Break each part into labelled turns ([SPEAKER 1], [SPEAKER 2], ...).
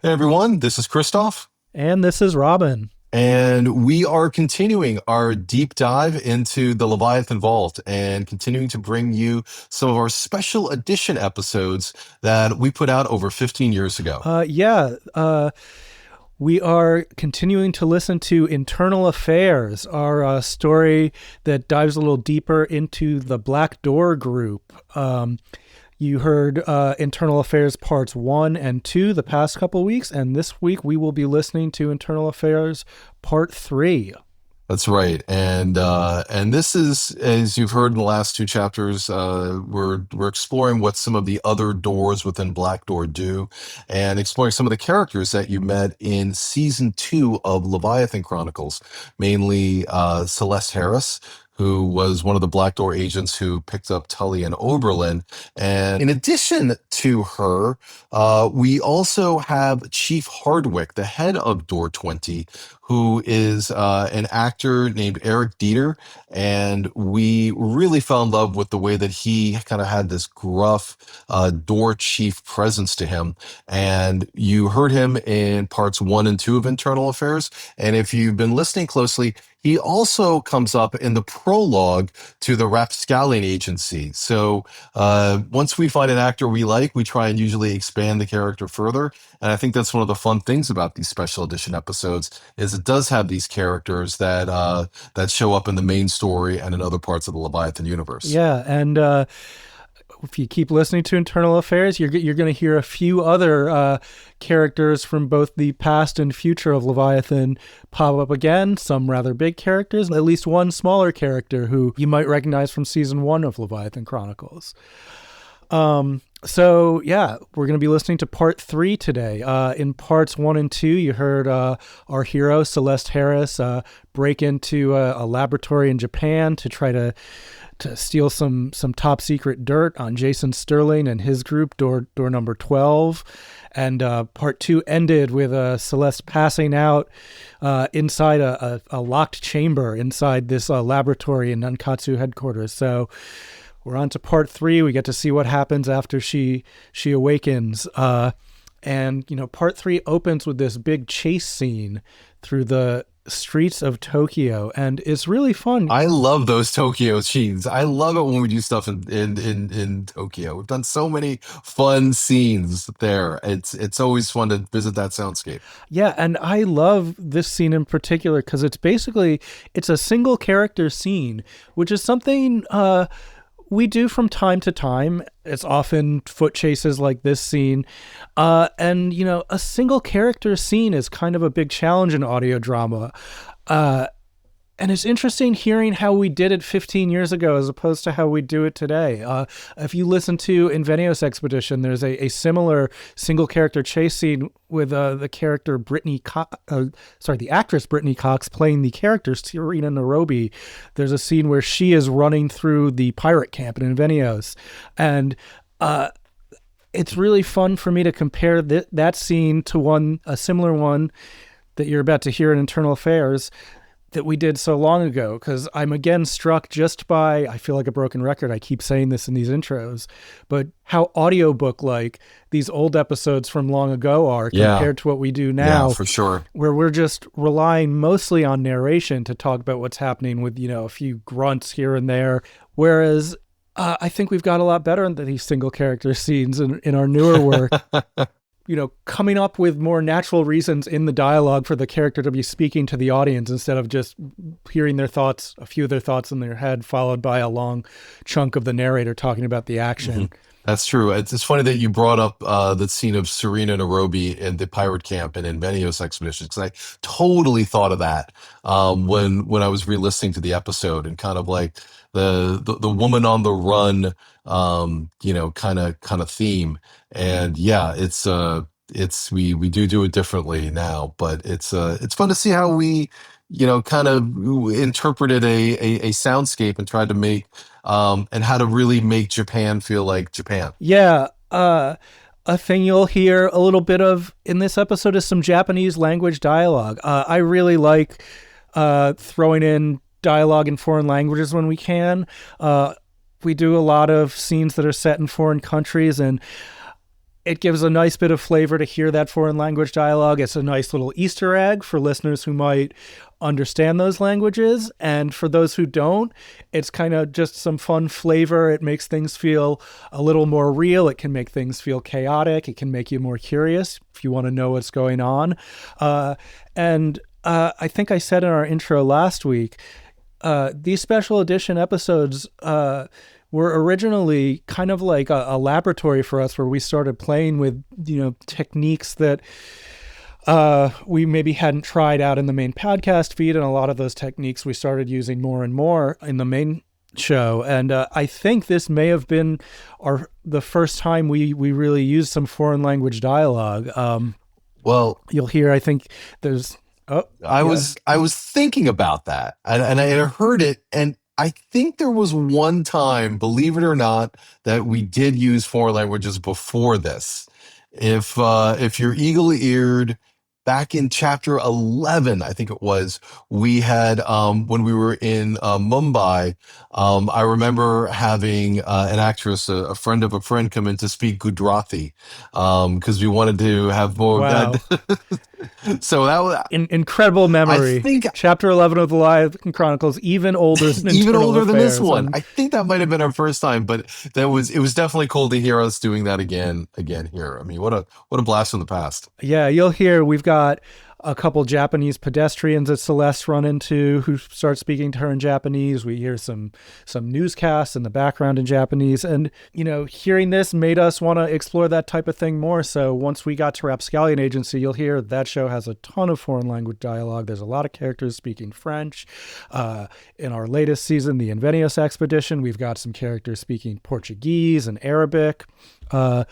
[SPEAKER 1] Hey everyone, this is Christof,
[SPEAKER 2] And this is Robin.
[SPEAKER 1] and we are continuing our deep dive into the Leviathan Vault and continuing to bring you some of our special edition episodes that we put out over 15 years ago.
[SPEAKER 2] We are continuing to listen to Internal Affairs, our story that dives a little deeper into the Black Door group. You heard Internal Affairs Parts 1 and 2 the past couple of weeks, and this week we will be listening to Internal Affairs Part 3.
[SPEAKER 1] That's right, and this is, as you've heard in the last two chapters, we're exploring what some of the other doors within Black Door do, and exploring some of the characters that you met in season 2 of Leviathan Chronicles, mainly Celeste Harris, who was one of the Black Door agents who picked up Tully and Oberlin. And in addition to her, we also have Chief Hardwick, the head of Door 20, who is an actor named Eric Dieter. And we really fell in love with the way that he kind of had this gruff door chief presence to him. And you heard him in parts 1 and 2 of Internal Affairs. And if you've been listening closely, he also comes up in the prologue to the Rapscallion Agency. So once we find an actor we like, we try and usually expand the character further. And I think that's one of the fun things about these special edition episodes is it does have these characters that show up in the main story and in other parts of the Leviathan universe.
[SPEAKER 2] Yeah, and if you keep listening to Internal Affairs, you're going to hear a few other characters from both the past and future of Leviathan pop up again, some rather big characters, and at least one smaller character who you might recognize from season 1 of Leviathan Chronicles. So yeah, we're going to be listening to part 3 today. In parts 1 and 2, you heard our hero Celeste Harris break into a laboratory in Japan to try to steal some top secret dirt on Jason Sterling and his group, door number 12. And part 2 ended with Celeste passing out inside a locked chamber inside this laboratory in Nankatsu headquarters. So we're on to part 3. We get to see what happens after she awakens. And, part 3 opens with this big chase scene through the streets of Tokyo, and it's really fun.
[SPEAKER 1] I love those Tokyo scenes. I love it when we do stuff in Tokyo. We've done so many fun scenes there. It's always fun to visit that soundscape.
[SPEAKER 2] Yeah, and I love this scene in particular because it's a single character scene, which is something we do from time to time. It's often foot chases like this scene. And, a single character scene is kind of a big challenge in audio drama. And it's interesting hearing how we did it 15 years ago as opposed to how we do it today. If you listen to Invenios Expedition, there's a similar single character chase scene with the character the actress Brittany Cox playing the character Serena Nairobi. There's a scene where she is running through the pirate camp in Invenios. And it's really fun for me to compare that scene to a similar one that you're about to hear in Internal Affairs that we did so long ago, because I'm again struck just by, I feel like a broken record, I keep saying this in these intros, but how audiobook-like these old episodes from long ago are compared to what we do now.
[SPEAKER 1] Yeah, for sure.
[SPEAKER 2] Where we're just relying mostly on narration to talk about what's happening with, a few grunts here and there. Whereas I think we've got a lot better than these single character scenes in our newer work. Coming up with more natural reasons in the dialogue for the character to be speaking to the audience instead of just hearing their thoughts, a few of their thoughts in their head, followed by a long chunk of the narrator talking about the action.
[SPEAKER 1] Mm-hmm. That's true. It's funny that you brought up the scene of Serena Nairobi in the pirate camp and in Invenios Expedition, because I totally thought of that when I was re-listening to the episode, and kind of like the woman on the run, kind of theme. And yeah, we do it differently now, but it's fun to see how we kind of interpreted a soundscape and tried to make and how to really make Japan feel like Japan.
[SPEAKER 2] Yeah. A thing you'll hear a little bit of in this episode is some Japanese language dialogue. I really like throwing in dialogue in foreign languages when we can. We do a lot of scenes that are set in foreign countries, and it gives a nice bit of flavor to hear that foreign language dialogue. It's a nice little Easter egg for listeners who might understand those languages. And for those who don't, it's kind of just some fun flavor. It makes things feel a little more real. It can make things feel chaotic. It can make you more curious if you want to know what's going on. And I think I said in our intro last week, these special edition episodes were originally kind of like a laboratory for us, where we started playing with, techniques that we maybe hadn't tried out in the main podcast feed. And a lot of those techniques we started using more and more in the main show. And I think this may have been the first time we really used some foreign language dialogue. Well, you'll hear, I think there's...
[SPEAKER 1] I was thinking about that, and I heard it, and I think there was one time, believe it or not, that we did use foreign languages before this. If you're eagle-eared, back in chapter 11, I think it was, we had, when we were in Mumbai, I remember having an actress, a friend of a friend, come in to speak Gujarati, because we wanted to have more
[SPEAKER 2] wow.
[SPEAKER 1] of that. So that was
[SPEAKER 2] incredible memory. I think chapter 11 of the Leviathan Chronicles, even older than
[SPEAKER 1] this one. I think that might have been our first time, but it was definitely cool to hear us doing that again here. I mean, what a blast from the past.
[SPEAKER 2] Yeah, you'll hear we've got a couple Japanese pedestrians that Celeste run into who start speaking to her in Japanese. We hear some newscasts in the background in Japanese. And, hearing this made us want to explore that type of thing more. So once we got to Rapscallion Agency, you'll hear that show has a ton of foreign language dialogue. There's a lot of characters speaking French. In our latest season, the Invenius Expedition, we've got some characters speaking Portuguese and Arabic. So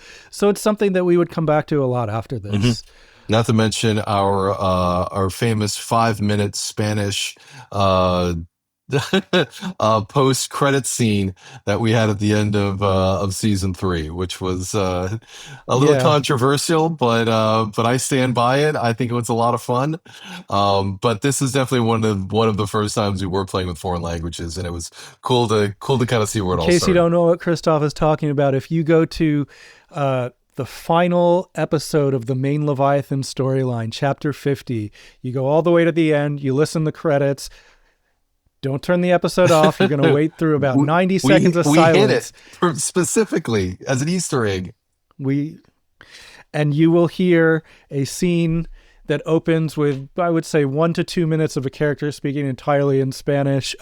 [SPEAKER 2] it's something that we would come back to a lot after this.
[SPEAKER 1] Mm-hmm. Not to mention our famous 5-minute Spanish post-credit scene that we had at the end of season 3, which was a little controversial, but I stand by it. I think it was a lot of fun. But this is definitely one of the first times we were playing with foreign languages, and it was cool to kind of see where it all started.
[SPEAKER 2] In case you don't know what Christof is talking about, if you go to the final episode of the main Leviathan storyline, chapter 50, you go all the way to the end, you listen to the credits. Don't turn the episode off. You're going to wait through about 90 seconds of silence.
[SPEAKER 1] We hit it specifically as an Easter egg.
[SPEAKER 2] And you will hear a scene that opens with, I would say, 1 to 2 minutes of a character speaking entirely in Spanish.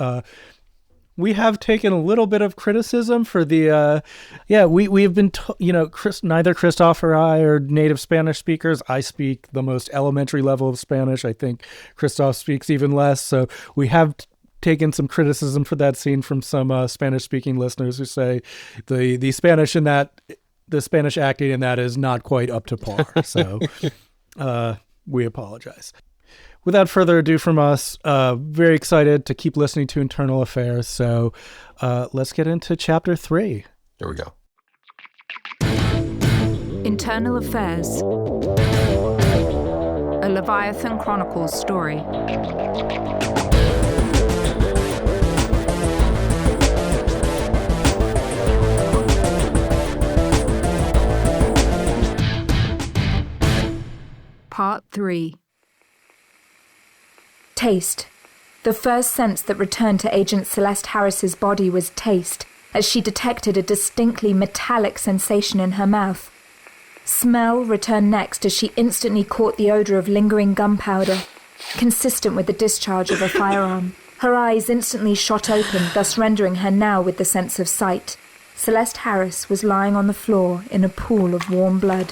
[SPEAKER 2] We have taken a little bit of criticism for the, we have been, neither Christof or I are native Spanish speakers. I speak the most elementary level of Spanish. I think Christof speaks even less. So we have taken some criticism for that scene from some Spanish-speaking listeners who say the Spanish in that, the Spanish acting in that is not quite up to par. So we apologize. Without further ado from us, very excited to keep listening to Internal Affairs. So let's get into Chapter 3.
[SPEAKER 1] Here we go.
[SPEAKER 3] Internal Affairs. A Leviathan Chronicles story. Part 3.
[SPEAKER 4] Taste. The first sense that returned to Agent Celeste Harris's body was taste, as she detected a distinctly metallic sensation in her mouth. Smell returned next as she instantly caught the odor of lingering gunpowder, consistent with the discharge of a firearm. Her eyes instantly shot open, thus rendering her now with the sense of sight. Celeste Harris was lying on the floor in a pool of warm blood.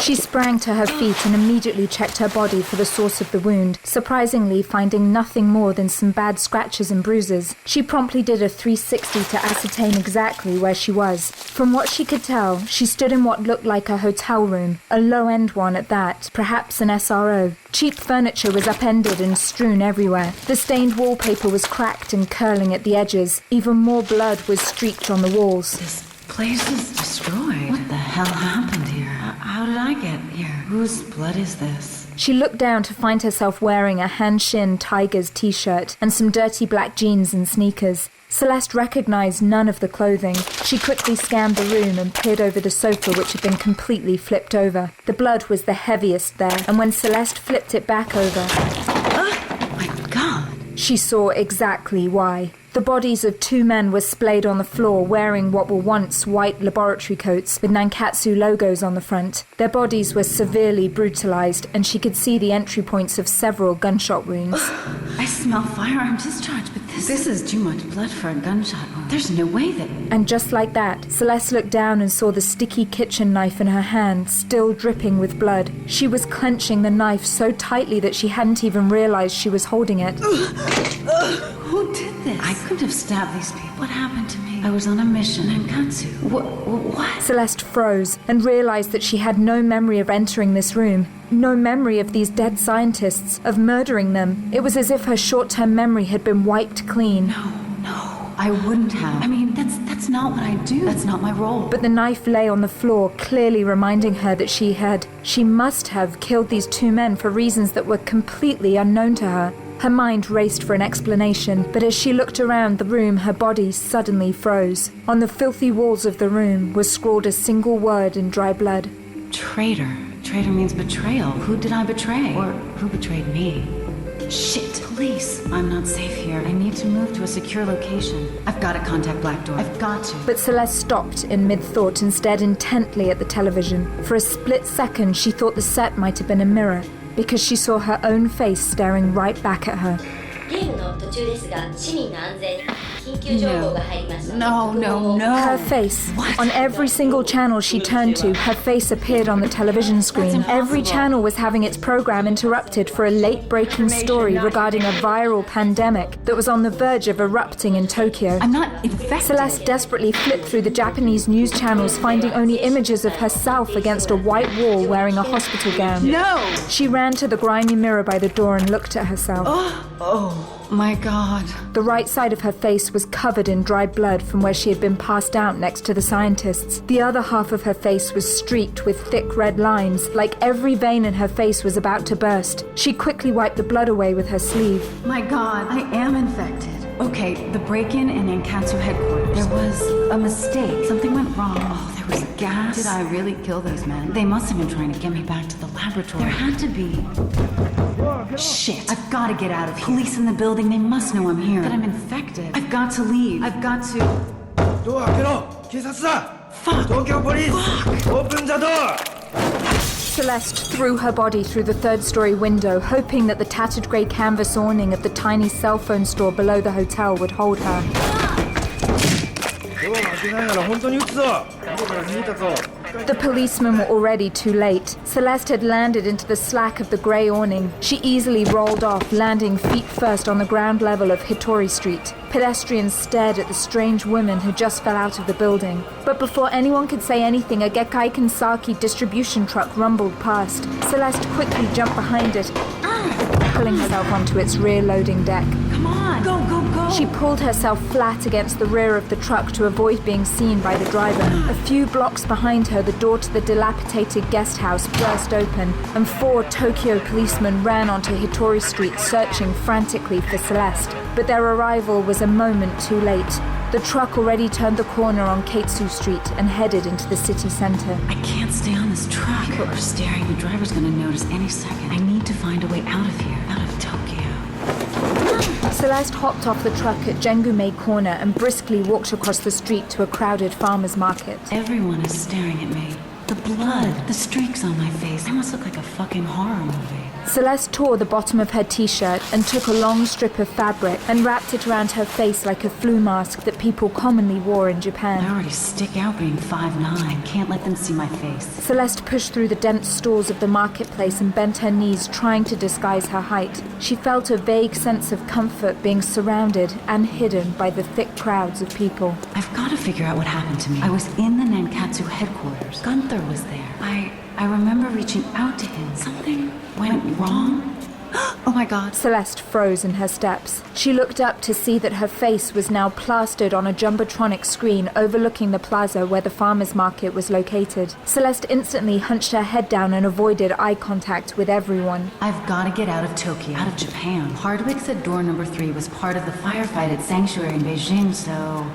[SPEAKER 4] She sprang to her feet and immediately checked her body for the source of the wound, surprisingly finding nothing more than some bad scratches and bruises. She promptly did a 360 to ascertain exactly where she was. From what she could tell, she stood in what looked like a hotel room, a low-end one at that, perhaps an SRO. Cheap furniture was upended and strewn everywhere. The stained wallpaper was cracked and curling at the edges. Even more blood was streaked on the walls.
[SPEAKER 5] This place is destroyed. What the hell happened here? How did I get here? Whose blood is this?
[SPEAKER 4] She looked down to find herself wearing a Hanshin Tigers t-shirt and some dirty black jeans and sneakers. Celeste recognized none of the clothing. She quickly scanned the room and peered over the sofa, which had been completely flipped over. The blood was the heaviest there, and when Celeste flipped it back over...
[SPEAKER 5] My God!
[SPEAKER 4] She saw exactly why. The bodies of 2 men were splayed on the floor wearing what were once white laboratory coats with Nankatsu logos on the front. Their bodies were severely brutalized, and she could see the entry points of several gunshot wounds.
[SPEAKER 5] I smell firearm discharge, but this is too much blood for a gunshot wound. There's no way that...
[SPEAKER 4] And just like that, Celeste looked down and saw the sticky kitchen knife in her hand, still dripping with blood. She was clenching the knife so tightly that she hadn't even realized she was holding it.
[SPEAKER 5] Who did this? I couldn't have stabbed these people. What happened to me? I was on a mission in Katsu. What?
[SPEAKER 4] Celeste froze and realized that she had no memory of entering this room. No memory of these dead scientists, of murdering them. It was as if her short-term memory had been wiped clean.
[SPEAKER 5] No, I wouldn't have. I mean, that's not what I do. That's not my role.
[SPEAKER 4] But the knife lay on the floor, clearly reminding her that she must have killed these 2 men for reasons that were completely unknown to her. Her mind raced for an explanation, but as she looked around the room, her body suddenly froze. On the filthy walls of the room was scrawled a single word in dry blood.
[SPEAKER 5] Traitor. Traitor means betrayal. Who did I betray? Or who betrayed me? Shit, police. I'm not safe here. I need to move to a secure location. I've got to contact Black Door. I've got to.
[SPEAKER 4] But Celeste stopped in mid-thought and stared intently at the television. For a split second, she thought the set might have been a mirror, because she saw her own face staring right back at her.
[SPEAKER 5] No.
[SPEAKER 4] Her face.
[SPEAKER 5] What?
[SPEAKER 4] On every single channel she turned to, her face appeared on the television screen. Every channel was having its program interrupted for a late-breaking story regarding a viral pandemic that was on the verge of erupting in Tokyo.
[SPEAKER 5] I'm not infected.
[SPEAKER 4] Celeste desperately flipped through the Japanese news channels, finding only images of herself against a white wall wearing a hospital gown.
[SPEAKER 5] No!
[SPEAKER 4] She ran to the grimy mirror by the door and looked at herself.
[SPEAKER 5] Oh my God.
[SPEAKER 4] The right side of her face was covered in dry blood from where she had been passed out next to the scientists. The other half of her face was streaked with thick red lines, like every vein in her face was about to burst. She quickly wiped the blood away with her sleeve.
[SPEAKER 5] My God, I am infected. Okay, the break-in in Nankatsu headquarters. There was a mistake. Something went wrong. Oh, there was gas. Did I really kill those men? They must have been trying to get me back to the laboratory. There had to be... Shit, I've got to get out of here. Police in the building, they must know I'm here. That I'm infected. I've got to leave. I've got to...
[SPEAKER 6] Door, get up! 警察だ!
[SPEAKER 5] Fuck!
[SPEAKER 6] Tokyo police!
[SPEAKER 5] Fuck!
[SPEAKER 6] Open the door!
[SPEAKER 4] Celeste threw her body through the third-story window, hoping that the tattered grey canvas awning of the tiny cell phone store below the hotel would hold her.
[SPEAKER 6] ドア開けないなら本当に撃つぞ! 窓から逃げたぞ!
[SPEAKER 4] The policemen were already too late. Celeste had landed into the slack of the grey awning. She easily rolled off, landing feet first on the ground level of Hitori Street. Pedestrians stared at the strange woman who just fell out of the building. But before anyone could say anything, a Gekai Kansaki distribution truck rumbled past. Celeste quickly jumped behind it, pulling herself onto its rear loading deck.
[SPEAKER 5] Come on! Go!
[SPEAKER 4] She pulled herself flat against the rear of the truck to avoid being seen by the driver. A few blocks behind her, the door to the dilapidated guest house burst open, and 4 Tokyo policemen ran onto Hitori Street searching frantically for Celeste. But their arrival was a moment too late. The truck already turned the corner on Keitsu Street and headed into the city center.
[SPEAKER 5] I can't stay on this truck. People are staring. The driver's gonna notice any second. I need to find a way out of here. Out of Tokyo.
[SPEAKER 4] Celeste hopped off the truck at Jengume Corner and briskly walked across the street to a crowded farmer's market.
[SPEAKER 5] Everyone is staring at me. The blood, the streaks on my face. I must look like a fucking horror movie.
[SPEAKER 4] Celeste tore the bottom of her t-shirt and took a long strip of fabric and wrapped it around her face like a flu mask that people commonly wore in
[SPEAKER 5] I
[SPEAKER 4] Japan.
[SPEAKER 5] already stick out being 5'9". I can't let them see my face.
[SPEAKER 4] Celeste pushed through the dense stalls of the marketplace and bent her knees, trying to disguise her height. She felt a vague sense of comfort being surrounded and hidden by the thick crowds of people.
[SPEAKER 5] I've got to figure out what happened to me. I was in the Nankatsu headquarters. Gunther was there. I remember reaching out to him. Something went wrong. Oh my god.
[SPEAKER 4] Celeste froze in her steps. She looked up to see that her face was now plastered on a jumbotronic screen overlooking the plaza where the farmer's market was located. Celeste instantly hunched her head down and avoided eye contact with everyone.
[SPEAKER 5] I've got to get out of Tokyo, out of Japan. Hardwick said door number 3 was part of the firefight at Sanctuary in Beijing, so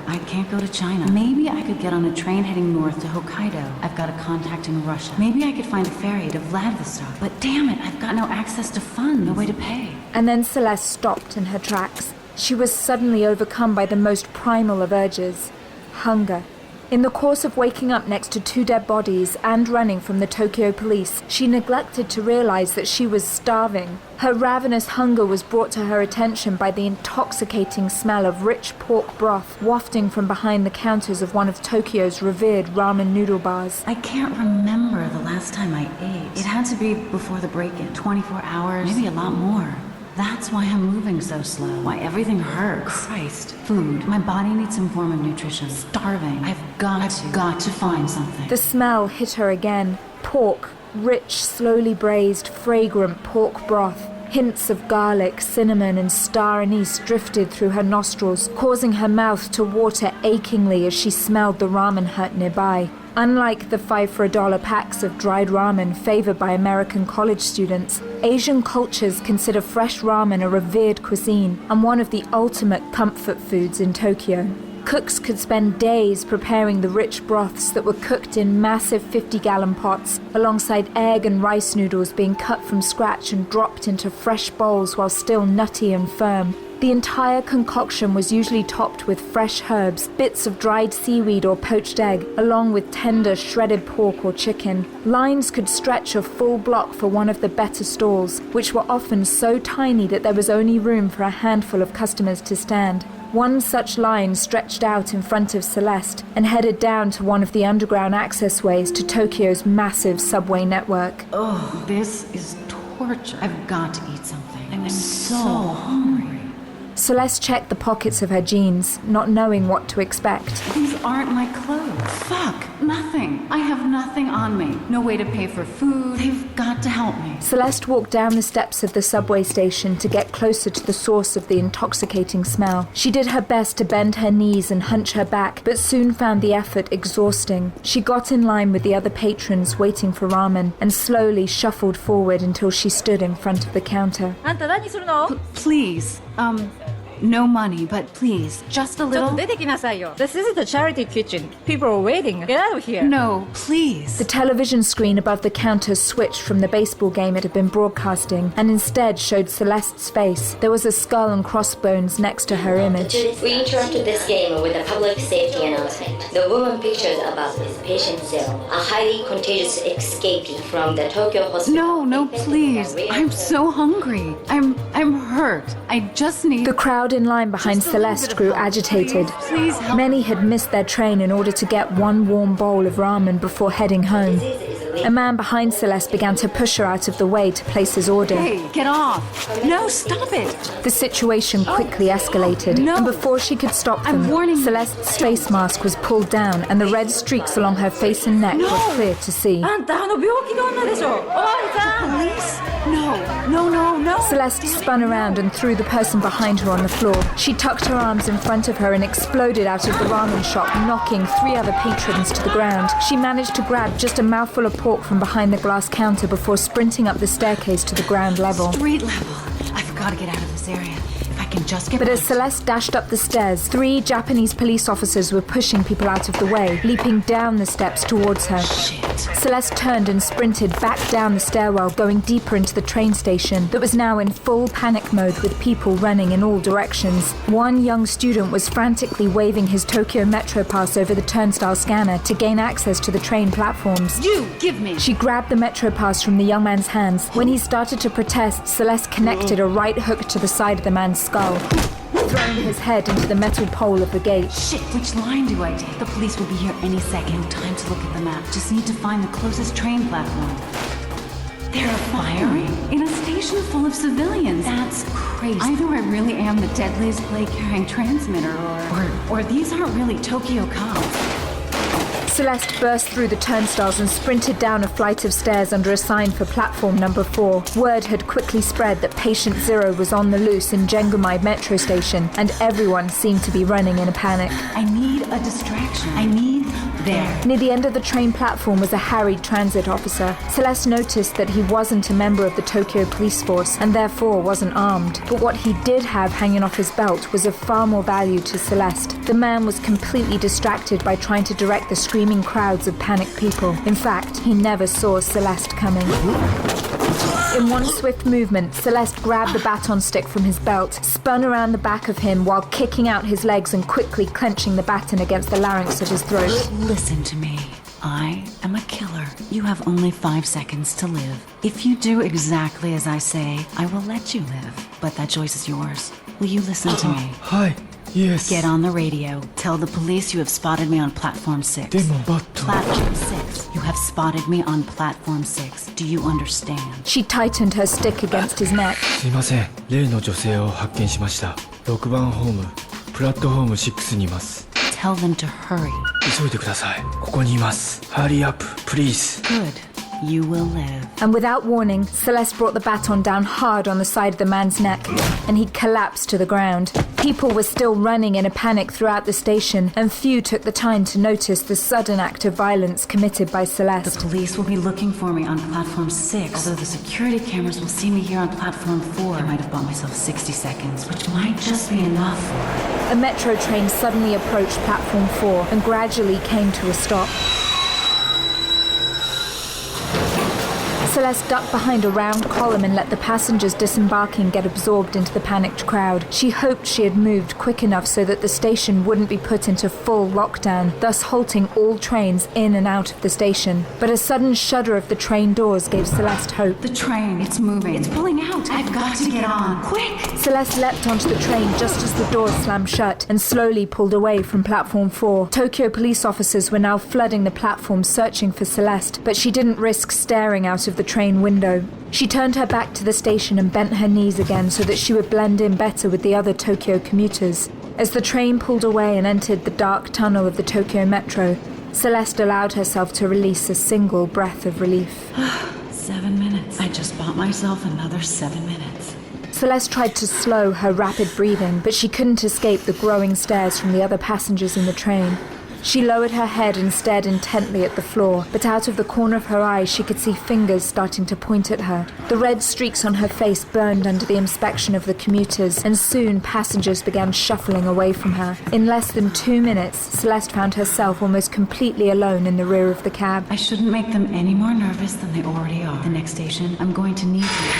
[SPEAKER 5] I can't go to China. Maybe I could get on a train heading north to Hokkaido. I've got a contact in Russia. Maybe I could find a ferry to Vladivostok. But damn it, I've got no access to funds, no way to pay.
[SPEAKER 4] And then Celeste stopped in her tracks. She was suddenly overcome by the most primal of urges: hunger. In the course of waking up next to 2 dead bodies and running from the Tokyo police, she neglected to realize that she was starving. Her ravenous hunger was brought to her attention by the intoxicating smell of rich pork broth wafting from behind the counters of one of Tokyo's revered ramen noodle bars.
[SPEAKER 5] I can't remember the last time I ate. It had to be before the break-in. 24 hours, maybe a lot more. That's why I'm moving so slow. Why everything hurts. Christ. Food. My body needs some form of nutrition. Starving. I've got to find something.
[SPEAKER 4] The smell hit her again. Pork. Rich, slowly braised, fragrant pork broth. Hints of garlic, cinnamon, and star anise drifted through her nostrils, causing her mouth to water achingly as she smelled the ramen hut nearby. Unlike the 5 for $1 packs of dried ramen favored by American college students, Asian cultures consider fresh ramen a revered cuisine and one of the ultimate comfort foods in Tokyo. Cooks could spend days preparing the rich broths that were cooked in massive 50-gallon pots, alongside egg and rice noodles being cut from scratch and dropped into fresh bowls while still nutty and firm. The entire concoction was usually topped with fresh herbs, bits of dried seaweed or poached egg, along with tender shredded pork or chicken. Lines could stretch a full block for one of the better stalls, which were often so tiny that there was only room for a handful of customers to stand. One such line stretched out in front of Celeste and headed down to one of the underground accessways to Tokyo's massive subway network.
[SPEAKER 5] Oh, this is torture. I've got to eat something. I'm so hungry.
[SPEAKER 4] Celeste checked the pockets of her jeans, not knowing what to expect.
[SPEAKER 5] These aren't my clothes. Fuck, nothing. I have nothing on me. No way to pay for food. They've got to help me.
[SPEAKER 4] Celeste walked down the steps of the subway station to get closer to the source of the intoxicating smell. She did her best to bend her knees and hunch her back, but soon found the effort exhausting. She got in line with the other patrons waiting for ramen and slowly shuffled forward until she stood in front of the counter.
[SPEAKER 5] Please, no money, but please, just a little.
[SPEAKER 7] This isn't a charity kitchen. People are waiting. Get out of here.
[SPEAKER 5] No, please.
[SPEAKER 4] The television screen above the counter switched from the baseball game it had been broadcasting and instead showed Celeste's face. There was a skull and crossbones next to her image.
[SPEAKER 8] We interrupted this game with a public safety announcement. The woman pictures above is patient zero, a highly contagious escapee from the Tokyo hospital.
[SPEAKER 5] No, please. I'm so hungry. I'm hurt. I just need...
[SPEAKER 4] The crowd in line behind Celeste grew agitated.
[SPEAKER 5] Please help.
[SPEAKER 4] Many had missed their train in order to get one warm bowl of ramen before heading home. A man behind Celeste began to push her out of the way to place his order.
[SPEAKER 5] Hey, get off. No, stop it.
[SPEAKER 4] The situation quickly escalated,
[SPEAKER 5] No.
[SPEAKER 4] and before she could stop them,
[SPEAKER 5] I'm warning you.
[SPEAKER 4] Celeste's face mask was pulled down and the red streaks along her face and neck were clear to see.
[SPEAKER 7] あんた病気の女でしょ。おまわりさん。
[SPEAKER 5] Police? No.
[SPEAKER 4] Celeste spun around and threw the person behind her on the floor. She tucked her arms in front of her and exploded out of the ramen shop, knocking 3 other patrons to the ground. She managed to grab just a mouthful of pork from behind the glass counter before sprinting up the staircase to the ground level.
[SPEAKER 5] Street level. I've got to get out of this area. If I can just get
[SPEAKER 4] But
[SPEAKER 5] back.
[SPEAKER 4] as Celeste dashed up the stairs, 3 Japanese police officers were pushing people out of the way, leaping down the steps towards her.
[SPEAKER 5] Shit.
[SPEAKER 4] Celeste turned and sprinted back down the stairwell, going deeper into the train station that was now in full panic mode with people running in all directions. One young student was frantically waving his Tokyo Metro pass over the turnstile scanner to gain access to the train platforms.
[SPEAKER 5] You give me.
[SPEAKER 4] She grabbed the Metro pass from the young man's hands. When he started to protest, Celeste connected a right hook to the side of the man's skull, throwing his head into the metal pole of the gate.
[SPEAKER 5] Shit, which line do I take? The police will be here any second. No time to look at the map. Just need to find the closest train platform. They're firing in a station full of civilians. That's crazy. Either I really am the deadliest play-carrying transmitter, or these aren't really Tokyo cops.
[SPEAKER 4] Celeste burst through the turnstiles and sprinted down a flight of stairs under a sign for platform number 4. Word had quickly spread that Patient Zero was on the loose in Jengumai metro station, and everyone seemed to be running in a panic.
[SPEAKER 5] I need a distraction. I need there.
[SPEAKER 4] Near the end of the train platform was a harried transit officer. Celeste noticed that he wasn't a member of the Tokyo police force and therefore wasn't armed. But what he did have hanging off his belt was of far more value to Celeste. The man was completely distracted by trying to direct the screaming crowds of panicked people. In fact, he never saw Celeste coming. In one swift movement, Celeste grabbed the baton stick from his belt, spun around the back of him while kicking out his legs and quickly clenching the baton against the larynx of his throat.
[SPEAKER 5] Listen to me. I am a killer. You have only 5 seconds to live. If you do exactly as I say, I will let you live. But that choice is yours. Will you listen to me?
[SPEAKER 6] Hi. Yes.
[SPEAKER 5] Get on the radio. Tell the police you have spotted me on platform 6. Platform 6. You have spotted me on platform 6. Do you understand?
[SPEAKER 4] She tightened her stick against his neck.
[SPEAKER 6] すいません。例の女性を発見しました。6番ホーム、プラットフォーム6にいます。
[SPEAKER 5] Tell them to hurry.
[SPEAKER 6] 急いでください。ここにいます。Hurry up, please.
[SPEAKER 5] Good. You will live.
[SPEAKER 4] And without warning, Celeste brought the baton down hard on the side of the man's neck, and he collapsed to the ground. People were still running in a panic throughout the station, and few took the time to notice the sudden act of violence committed by
[SPEAKER 5] The
[SPEAKER 4] Celeste.
[SPEAKER 5] police will be looking for me on platform 6, although the security cameras will see me here on platform 4. I might have bought myself 60 seconds, which might just be enough.
[SPEAKER 4] A metro train suddenly approached platform 4 and gradually came to a stop. Celeste ducked behind a round column and let the passengers disembarking get absorbed into the panicked crowd. She hoped she had moved quick enough so that the station wouldn't be put into full lockdown, thus halting all trains in and out of the station. But a sudden shudder of the train doors gave Celeste hope.
[SPEAKER 5] The train, it's moving. It's pulling out. I've got to get on. Quick!
[SPEAKER 4] Celeste leapt onto the train just as the doors slammed shut and slowly pulled away from platform 4. Tokyo police officers were now flooding the platform searching for Celeste, but she didn't risk staring out of the train window. She turned her back to the station and bent her knees again so that she would blend in better with the other Tokyo commuters. As the train pulled away and entered the dark tunnel of the Tokyo metro, Celeste allowed herself to release a single breath of relief.
[SPEAKER 5] 7 minutes. I just bought myself another 7 minutes.
[SPEAKER 4] Celeste tried to slow her rapid breathing, but she couldn't escape the growing stares from the other passengers in the train. She lowered her head and stared intently at the floor, but out of the corner of her eye she could see fingers starting to point at her. The red streaks on her face burned under the inspection of the commuters, and soon passengers began shuffling away from her. In less than 2 minutes, Celeste found herself almost completely alone in the rear of the cab.
[SPEAKER 5] I shouldn't make them any more nervous than they already are. The next station, I'm going to need you.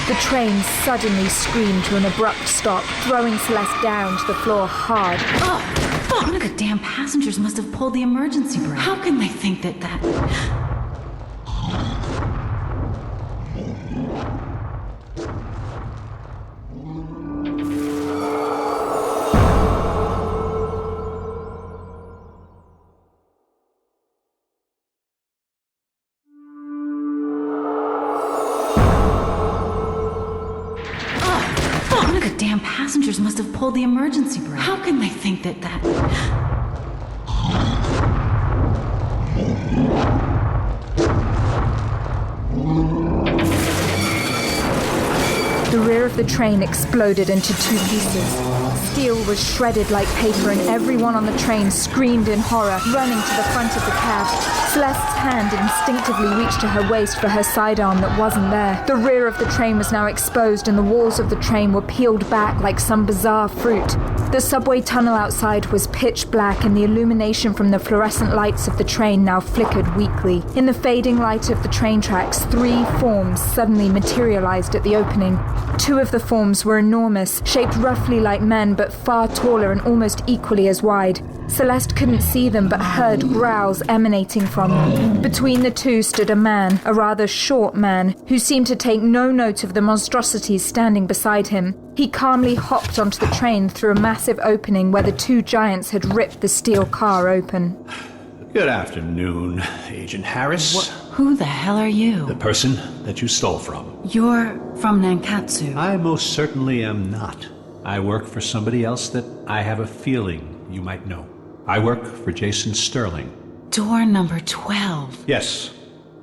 [SPEAKER 4] The train suddenly screamed to an abrupt stop, throwing Celeste down to the floor hard.
[SPEAKER 5] Oh, fuck! One of the damn passengers must have pulled the emergency brake. How can they think that? One of the damn passengers must have pulled the emergency brake. How can they think that?
[SPEAKER 4] The rear of the train exploded into 2 pieces. Steel was shredded like paper and everyone on the train screamed in horror, running to the front of the cab. Celeste's hand instinctively reached to her waist for her sidearm that wasn't there. The rear of the train was now exposed and the walls of the train were peeled back like some bizarre fruit. The subway tunnel outside was pitch black and the illumination from the fluorescent lights of the train now flickered weakly. In the fading light of the train tracks, 3 forms suddenly materialized at the opening. 2 of the forms were enormous, shaped roughly like men but far taller and almost equally as wide. Celeste couldn't see them but heard growls emanating from them. Between the 2 stood a man, a rather short man, who seemed to take no note of the monstrosities standing beside him. He calmly hopped onto the train through a massive opening where the 2 giants had ripped the steel car open.
[SPEAKER 9] Good afternoon, Agent Harris.
[SPEAKER 5] Who the hell are you?
[SPEAKER 9] The person that you stole from.
[SPEAKER 5] You're from Nankatsu.
[SPEAKER 9] I most certainly am not. I work for somebody else that I have a feeling you might know. I work for Jason Sterling.
[SPEAKER 5] Door number 12.
[SPEAKER 9] Yes,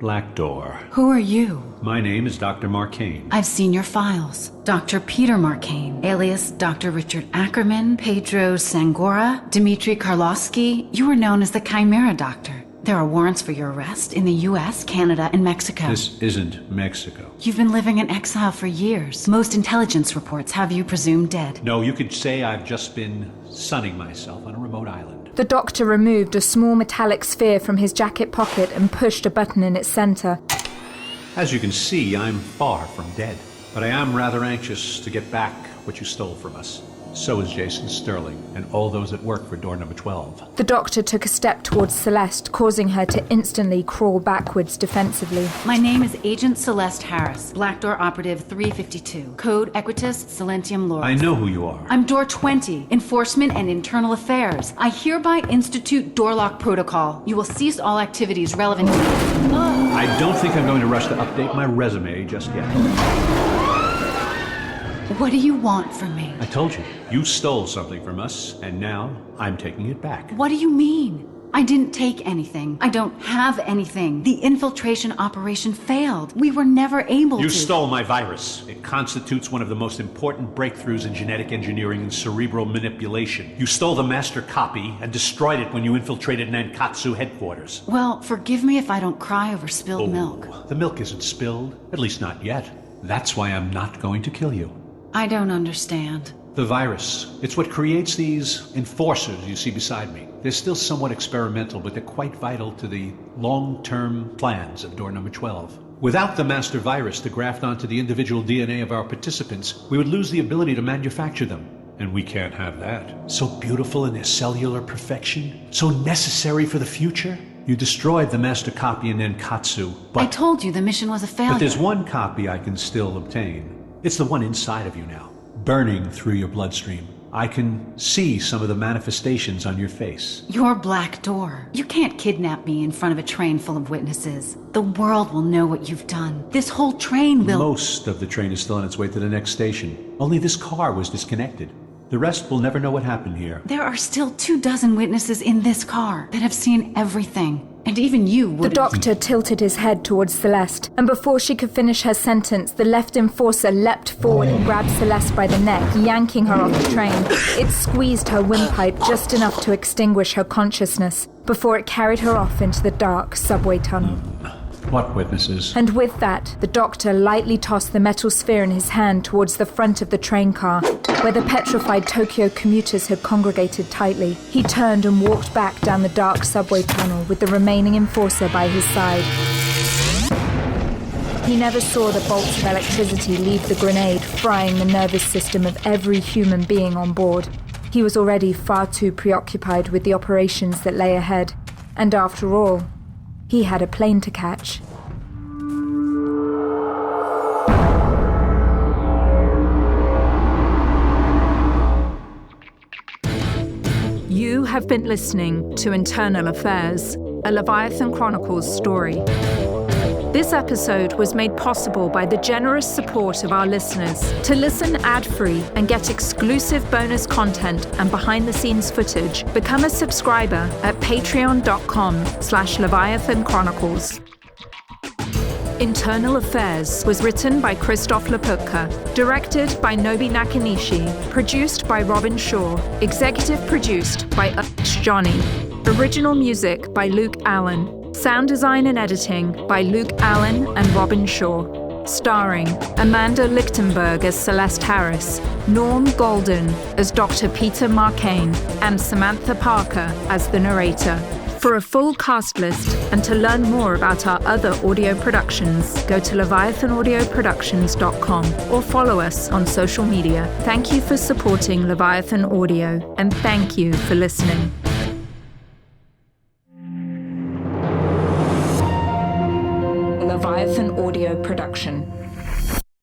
[SPEAKER 9] Black Door.
[SPEAKER 5] Who are you?
[SPEAKER 9] My name is Dr. Marckane.
[SPEAKER 5] I've seen your files. Dr. Peter Marckane, alias Dr. Richard Ackerman, Pedro Sangora, Dmitry Karlovsky. You were known as the Chimera Doctor. There are warrants for your arrest in the US, Canada, and Mexico.
[SPEAKER 9] This isn't Mexico.
[SPEAKER 5] You've been living in exile for years. Most intelligence reports have you presumed dead.
[SPEAKER 9] No, you could say I've just been sunning myself on a remote island.
[SPEAKER 4] The doctor removed a small metallic sphere from his jacket pocket and pushed a button in its center.
[SPEAKER 9] As you can see, I'm far from dead. But I am rather anxious to get back what you stole from us. So is Jason Sterling and all those that work for door number 12.
[SPEAKER 4] The doctor took a step towards Celeste, causing her to instantly crawl backwards defensively.
[SPEAKER 5] My name is Agent Celeste Harris, Black Door Operative 352. Code Equitus Silentium Lords.
[SPEAKER 9] I know who you are.
[SPEAKER 5] I'm Door 20, Enforcement and Internal Affairs. I hereby institute door lock protocol. You will cease all activities relevant to me.
[SPEAKER 9] I don't think I'm going to rush to update my resume just yet.
[SPEAKER 5] What do you want from me?
[SPEAKER 9] I told you, you stole something from us, and now I'm taking it back.
[SPEAKER 5] What do you mean? I didn't take anything. I don't have anything. The infiltration operation failed. We were never able to.
[SPEAKER 9] You stole my virus. It constitutes one of the most important breakthroughs in genetic engineering and cerebral manipulation. You stole the master copy and destroyed it when you infiltrated Nankatsu headquarters.
[SPEAKER 5] Well, forgive me if I don't cry over spilled milk.
[SPEAKER 9] The milk isn't spilled, at least not yet. That's why I'm not going to kill you.
[SPEAKER 5] I don't understand.
[SPEAKER 9] The virus. It's what creates these enforcers you see beside me. They're still somewhat experimental, but they're quite vital to the long-term plans of door number 12. Without the master virus to graft onto the individual DNA of our participants, we would lose the ability to manufacture them. And we can't have that. So beautiful in their cellular perfection, so necessary for the future. You destroyed the master copy in Nankatsu, but...
[SPEAKER 5] I told you the mission was a failure.
[SPEAKER 9] But there's one copy I can still obtain. It's the one inside of you now, burning through your bloodstream. I can see some of the manifestations on your face.
[SPEAKER 5] You're Black Door. You can't kidnap me in front of a train full of witnesses. The world will know what you've done. This whole train will...
[SPEAKER 9] Most of the train is still on its way to the next station. Only this car was disconnected. The rest will never know what happened here.
[SPEAKER 5] There are still 24 witnesses in this car that have seen everything. And even you would...
[SPEAKER 4] The doctor tilted his head towards Celeste, and before she could finish her sentence, the left enforcer leapt forward and grabbed Celeste by the neck, yanking her off the train. It squeezed her windpipe just enough to extinguish her consciousness, before it carried her off into the dark subway tunnel.
[SPEAKER 9] What witnesses?
[SPEAKER 4] And with that, the doctor lightly tossed the metal sphere in his hand towards the front of the train car, where the petrified Tokyo commuters had congregated tightly. He turned and walked back down the dark subway tunnel with the remaining enforcer by his side. He never saw the bolts of electricity leave the grenade, frying the nervous system of every human being on board. He was already far too preoccupied with the operations that lay ahead. And after all, he had a plane to catch.
[SPEAKER 3] You have been listening to Internal Affairs, a Leviathan Chronicles story. This episode was made possible by the generous support of our listeners. To listen ad-free and get exclusive bonus content and behind-the-scenes footage, become a subscriber at patreon.com/Leviathan Chronicles. Internal Affairs was written by Christof Laputka, directed by Nobi Nakanishi, produced by Robin Shaw, executive produced by Jani, original music by Luke Allen, sound design and editing by Luke Allen and Robin Shaw. Starring Amanda Lichtenberg as Celeste Harris, Norm Golden as Dr. Peter Marckane, and Samantha Parker as the narrator. For a full cast list and to learn more about our other audio productions, go to leviathanaudioproductions.com or follow us on social media. Thank you for supporting Leviathan Audio, and thank you for listening. Leviathan Audio Production.